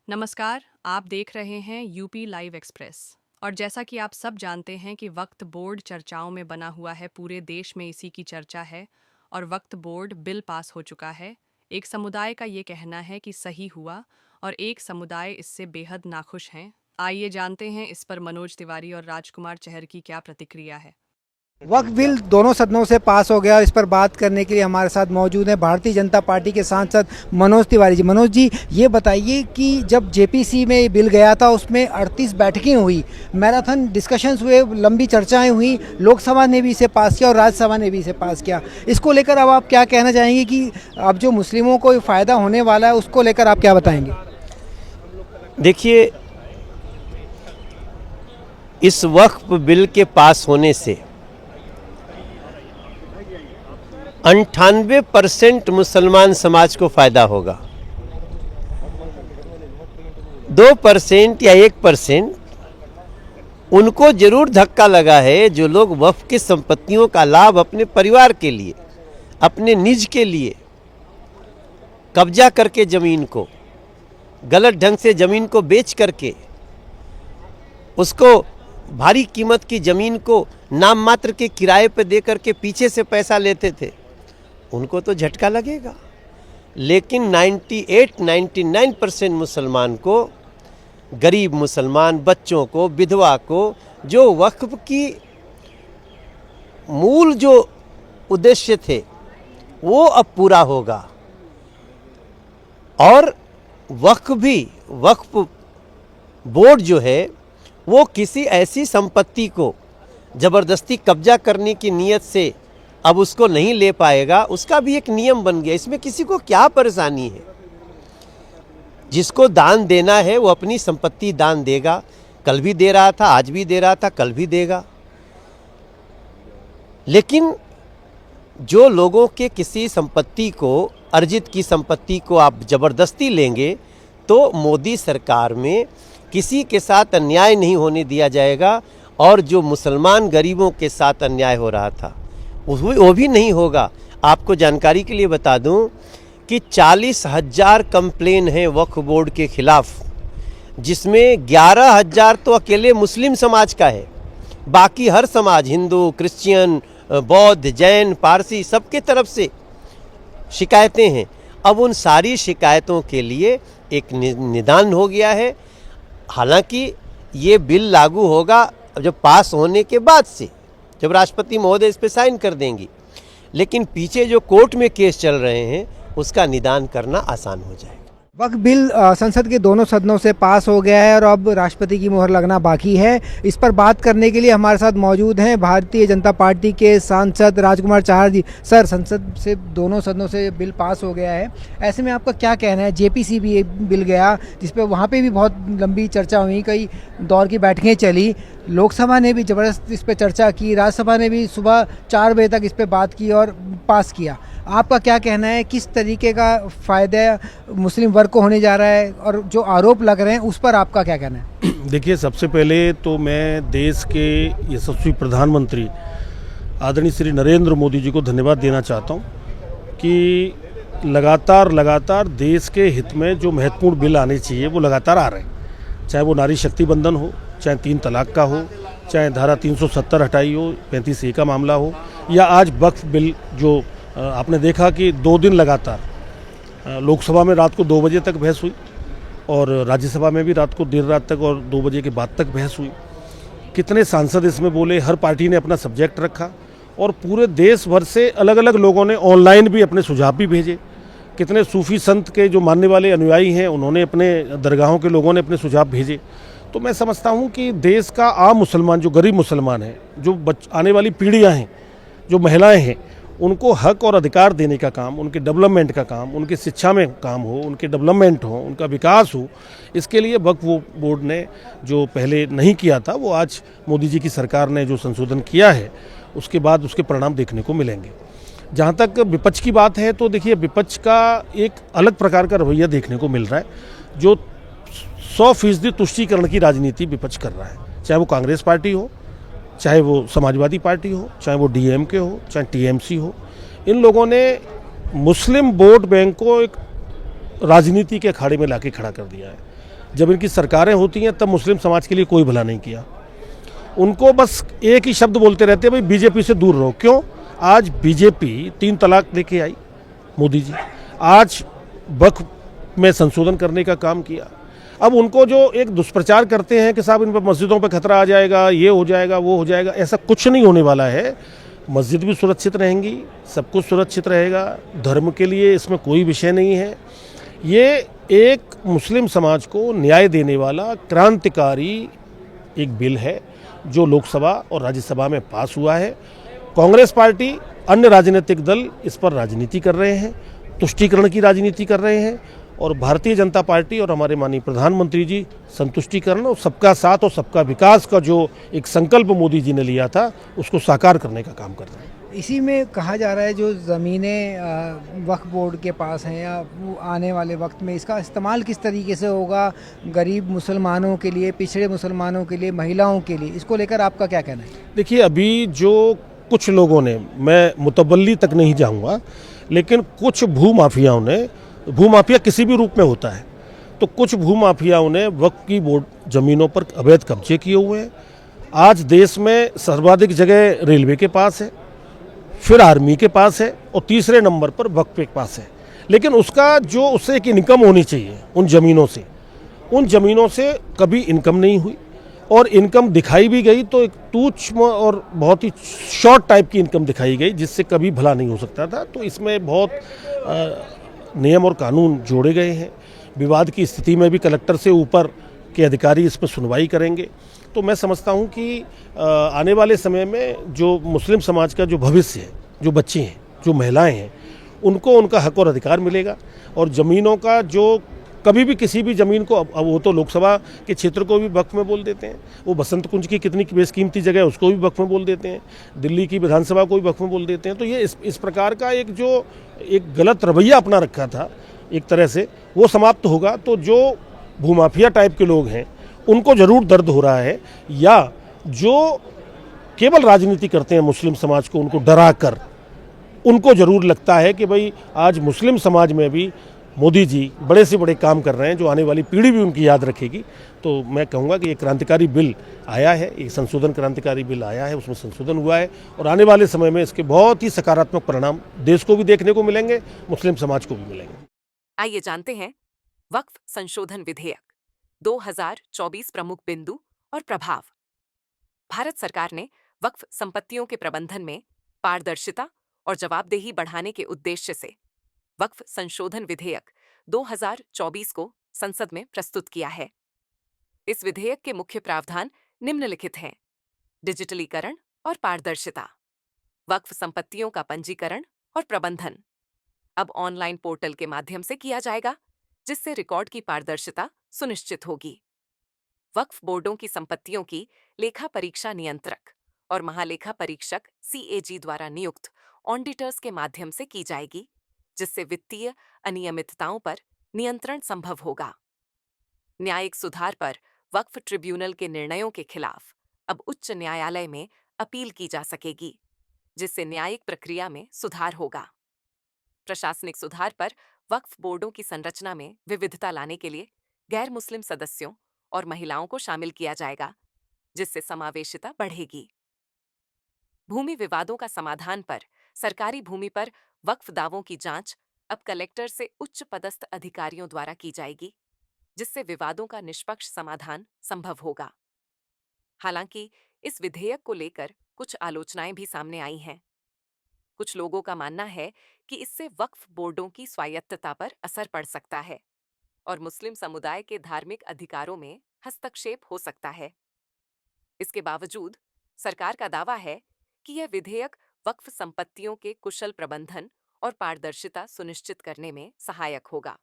नमस्कार, आप देख रहे हैं यूपी लाइव एक्सप्रेस। और जैसा कि आप सब जानते हैं कि वक्फ बोर्ड चर्चाओं में बना हुआ है, पूरे देश में इसी की चर्चा है और वक्फ बोर्ड बिल पास हो चुका है। एक समुदाय का ये कहना है कि सही हुआ और एक समुदाय इससे बेहद नाखुश हैं। आइए जानते हैं इस पर मनोज तिवारी और राजकुमार चहर की क्या प्रतिक्रिया है। वक्फ बिल दोनों सदनों से पास हो गया और इस पर बात करने के लिए हमारे साथ मौजूद हैं भारतीय जनता पार्टी के सांसद मनोज तिवारी जी। मनोज जी, ये बताइए कि जब जेपीसी में ये बिल गया था उसमें 38 बैठकें हुई, मैराथन डिस्कशंस हुए, लंबी चर्चाएं हुई, लोकसभा ने भी इसे पास किया और राज्यसभा ने भी इसे पास किया। इसको लेकर अब आप क्या कहना चाहेंगे कि अब जो मुस्लिमों को फ़ायदा होने वाला है उसको लेकर आप क्या बताएंगे? देखिए, इस वक्फ बिल के पास होने से 98% मुसलमान समाज को फायदा होगा। 2% या 1% उनको जरूर धक्का लगा है, जो लोग वक्फ की संपत्तियों का लाभ अपने परिवार के लिए, अपने निज के लिए कब्जा करके जमीन को गलत ढंग से जमीन को बेच करके उसको भारी कीमत की जमीन को नाम मात्र के किराए पर दे करके पीछे से पैसा लेते थे, उनको तो झटका लगेगा। लेकिन 98-99% मुसलमान को, गरीब मुसलमान बच्चों को, विधवा को, जो वक्फ की मूल जो उद्देश्य थे वो अब पूरा होगा। और वक्फ बोर्ड जो है वो किसी ऐसी संपत्ति को ज़बरदस्ती कब्जा करने की नीयत से अब उसको नहीं ले पाएगा। उसका भी एक नियम बन गया। इसमें किसी को क्या परेशानी है? जिसको दान देना है वो अपनी संपत्ति दान देगा। कल भी दे रहा था, आज भी दे रहा था, कल भी देगा। लेकिन जो लोगों के किसी संपत्ति को, अर्जित की संपत्ति को आप ज़बरदस्ती लेंगे, तो मोदी सरकार में किसी के साथ अन्याय नहीं होने दिया जाएगा। और जो मुसलमान गरीबों के साथ अन्याय हो रहा था वो भी नहीं होगा। आपको जानकारी के लिए बता दूं कि 40,000 कंप्लेन हैं वक्फ बोर्ड के खिलाफ, जिसमें 11,000 तो अकेले मुस्लिम समाज का है। बाकी हर समाज, हिंदू, क्रिश्चियन, बौद्ध, जैन, पारसी, सबके तरफ से शिकायतें हैं। अब उन सारी शिकायतों के लिए एक निदान हो गया है। हालांकि ये बिल लागू होगा जब पास होने के बाद से, जब राष्ट्रपति महोदय इस पर साइन कर देंगी। लेकिन पीछे जो कोर्ट में केस चल रहे हैं उसका निदान करना आसान हो जाएगा। वक्फ बिल संसद के दोनों सदनों से पास हो गया है और अब राष्ट्रपति की मुहर लगना बाकी है। इस पर बात करने के लिए हमारे साथ मौजूद हैं भारतीय जनता पार्टी के सांसद राजकुमार चहर जी। सर, संसद से दोनों सदनों से बिल पास हो गया है, ऐसे में आपका क्या कहना है? जेपीसी भी एक बिल गया जिस पे वहाँ पे भी बहुत लंबी चर्चा हुई, कई दौर की बैठकें चली, लोकसभा ने भी ज़बरदस्त इस पर चर्चा की, राज्यसभा ने भी सुबह 4 बजे तक इस पर बात की और पास किया। आपका क्या कहना है, किस तरीके का फ़ायदा मुस्लिम वर्ग को होने जा रहा है और जो आरोप लग रहे हैं उस पर आपका क्या कहना है? देखिए, सबसे पहले तो मैं देश के यशस्वी प्रधानमंत्री आदरणीय श्री नरेंद्र मोदी जी को धन्यवाद देना चाहता हूं कि लगातार देश के हित में जो महत्वपूर्ण बिल आने चाहिए वो लगातार आ रहे हैं। चाहे वो नारी शक्ति बंधन हो, चाहे 3 तलाक का हो, चाहे धारा 370 हटाई हो, 35A का मामला हो, या आज वक्फ बिल जो आपने देखा कि 2 दिन लगातार लोकसभा में रात को 2 बजे तक बहस हुई और राज्यसभा में भी रात को देर रात तक और 2 बजे के बाद तक बहस हुई। कितने सांसद इसमें बोले, हर पार्टी ने अपना सब्जेक्ट रखा और पूरे देश भर से अलग अलग लोगों ने ऑनलाइन भी अपने सुझाव भी भेजे। कितने सूफी संत के जो मानने वाले अनुयायी हैं उन्होंने, अपने दरगाहों के लोगों ने अपने सुझाव भेजे। तो मैं समझता हूँ कि देश का आम मुसलमान, जो गरीब मुसलमान है, जो आने वाली पीढ़ियाँ हैं, जो महिलाएँ हैं, उनको हक और अधिकार देने का काम, उनके डेवलपमेंट का काम, उनकी शिक्षा में काम हो, उनके डेवलपमेंट हो, उनका विकास हो, इसके लिए वक्फ बोर्ड ने जो पहले नहीं किया था वो आज मोदी जी की सरकार ने जो संशोधन किया है उसके बाद उसके परिणाम देखने को मिलेंगे। जहाँ तक विपक्ष की बात है तो देखिए, विपक्ष का एक अलग प्रकार का रवैया देखने को मिल रहा है, जो 100% तुष्टीकरण की राजनीति विपक्ष कर रहा है। चाहे वो कांग्रेस पार्टी हो, चाहे वो समाजवादी पार्टी हो, चाहे वो DMK हो, चाहे TMC हो, इन लोगों ने मुस्लिम वोट बैंक को एक राजनीति के अखाड़े में लाके खड़ा कर दिया है। जब इनकी सरकारें होती हैं तब मुस्लिम समाज के लिए कोई भला नहीं किया। उनको बस एक ही शब्द बोलते रहते हैं, भाई बीजेपी से दूर रहो। क्यों? आज बीजेपी 3 तलाक लेके आई मोदी जी, आज वक्फ में संशोधन करने का काम किया। अब उनको जो एक दुष्प्रचार करते हैं कि साहब इन पर मस्जिदों पर खतरा आ जाएगा, ये हो जाएगा, वो हो जाएगा, ऐसा कुछ नहीं होने वाला है। मस्जिद भी सुरक्षित रहेंगी, सब कुछ सुरक्षित रहेगा, धर्म के लिए इसमें कोई विषय नहीं है। ये एक मुस्लिम समाज को न्याय देने वाला क्रांतिकारी एक बिल है जो लोकसभा और राज्यसभा में पास हुआ है। कांग्रेस पार्टी, अन्य राजनीतिक दल इस पर राजनीति कर रहे हैं, तुष्टीकरण की राजनीति कर रहे हैं, और भारतीय जनता पार्टी और हमारे माननीय प्रधानमंत्री जी संतुष्टिकरण और सबका साथ और सबका विकास का जो एक संकल्प मोदी जी ने लिया था उसको साकार करने का काम कर रहे हैं। इसी में कहा जा रहा है जो ज़मीनें वक्फ बोर्ड के पास हैं या वो आने वाले वक्त में इसका इस्तेमाल किस तरीके से होगा, गरीब मुसलमानों के लिए, पिछड़े मुसलमानों के लिए, महिलाओं के लिए, इसको लेकर आपका क्या कहना है? देखिए, अभी जो कुछ लोगों ने, मैं मुतबल्ली तक नहीं जाऊंगा, लेकिन कुछ भूमाफियाओं ने, भूमाफिया किसी भी रूप में होता है, तो कुछ भूमाफियाओं ने वक्फ की बोर्ड ज़मीनों पर अवैध कब्जे किए हुए हैं। आज देश में सर्वाधिक जगह रेलवे के पास है, फिर आर्मी के पास है, और तीसरे नंबर पर वक्फ के पास है। लेकिन उसका जो उससे एक इनकम होनी चाहिए उन ज़मीनों से कभी इनकम नहीं हुई, और इनकम दिखाई भी गई तो एक तुच्छ और बहुत ही शॉर्ट टाइप की इनकम दिखाई गई, जिससे कभी भला नहीं हो सकता था। तो इसमें बहुत नियम और कानून जोड़े गए हैं। विवाद की स्थिति में भी कलेक्टर से ऊपर के अधिकारी इस पर सुनवाई करेंगे। तो मैं समझता हूं कि आने वाले समय में जो मुस्लिम समाज का जो भविष्य है, जो बच्चे हैं, जो महिलाएं हैं, उनको उनका हक और अधिकार मिलेगा। और ज़मीनों का जो कभी भी किसी भी ज़मीन को, अब वो तो लोकसभा के क्षेत्र को भी वक्फ में बोल देते हैं, वो बसंत कुंज की कितनी बेशकीमती जगह है उसको भी वक्फ में बोल देते हैं, दिल्ली की विधानसभा को भी वक्फ में बोल देते हैं। तो ये इस प्रकार का एक गलत रवैया अपना रखा था एक तरह से, वो समाप्त होगा। तो जो भूमाफिया टाइप के लोग हैं उनको ज़रूर दर्द हो रहा है, या जो केवल राजनीति करते हैं मुस्लिम समाज को उनको डरा कर, उनको ज़रूर लगता है कि भाई आज मुस्लिम समाज में भी मोदी जी बड़े से बड़े काम कर रहे हैं जो आने वाली पीढ़ी भी उनकी याद रखेगी। तो मैं कहूँगा कि ये क्रांतिकारी बिल आया है, एक संशोधन क्रांतिकारी बिल आया है, उसमें संशोधन हुआ है, और आने वाले समय में इसके बहुत ही सकारात्मक परिणाम देश को भी देखने को मिलेंगे, मुस्लिम समाज को भी मिलेंगे। आइए जानते हैं वक्फ संशोधन विधेयक 2024 प्रमुख बिंदु और प्रभाव। भारत सरकार ने वक्फ संपत्तियों के प्रबंधन में पारदर्शिता और जवाबदेही बढ़ाने के उद्देश्य से वक्फ संशोधन विधेयक 2024 को संसद में प्रस्तुत किया है। इस विधेयक के मुख्य प्रावधान निम्नलिखित हैं: डिजिटलीकरण और पारदर्शिता, वक्फ संपत्तियों का पंजीकरण और प्रबंधन अब ऑनलाइन पोर्टल के माध्यम से किया जाएगा, जिससे रिकॉर्ड की पारदर्शिता सुनिश्चित होगी। वक्फ बोर्डों की संपत्तियों की लेखा परीक्षा नियंत्रक और महालेखा परीक्षक CAG द्वारा नियुक्त ऑडिटर्स के माध्यम से की जाएगी, जिससे वित्तीय अनियमितताओं पर नियंत्रण संभव होगा। न्यायिक सुधार पर वक्फ ट्रिब्यूनल के निर्णयों के खिलाफ अब उच्च न्यायालय में अपील की जा सकेगी, जिससे न्यायिक प्रक्रिया में सुधार होगा। प्रशासनिक सुधार पर वक्फ बोर्डों की संरचना में विविधता लाने के लिए गैर मुस्लिम सदस्यों और महिलाओं को शामिल किया जाएगा, जिससे समावेशिता बढ़ेगी। भूमि विवादों का समाधान पर सरकारी भूमि पर वक्फ दावों की जांच अब कलेक्टर से उच्च पदस्थ अधिकारियों द्वारा की जाएगी, जिससे विवादों का निष्पक्ष समाधान संभव होगा। हालांकि इस विधेयक को लेकर कुछ आलोचनाएं भी सामने आई हैं। कुछ लोगों का मानना है कि इससे वक्फ बोर्डों की स्वायत्तता पर असर पड़ सकता है और मुस्लिम समुदाय के धार्मिक अधिकारों में हस्तक्षेप हो सकता है। इसके बावजूद सरकार का दावा है कि यह विधेयक वक्फ संपत्तियों के कुशल प्रबंधन और पारदर्शिता सुनिश्चित करने में सहायक होगा।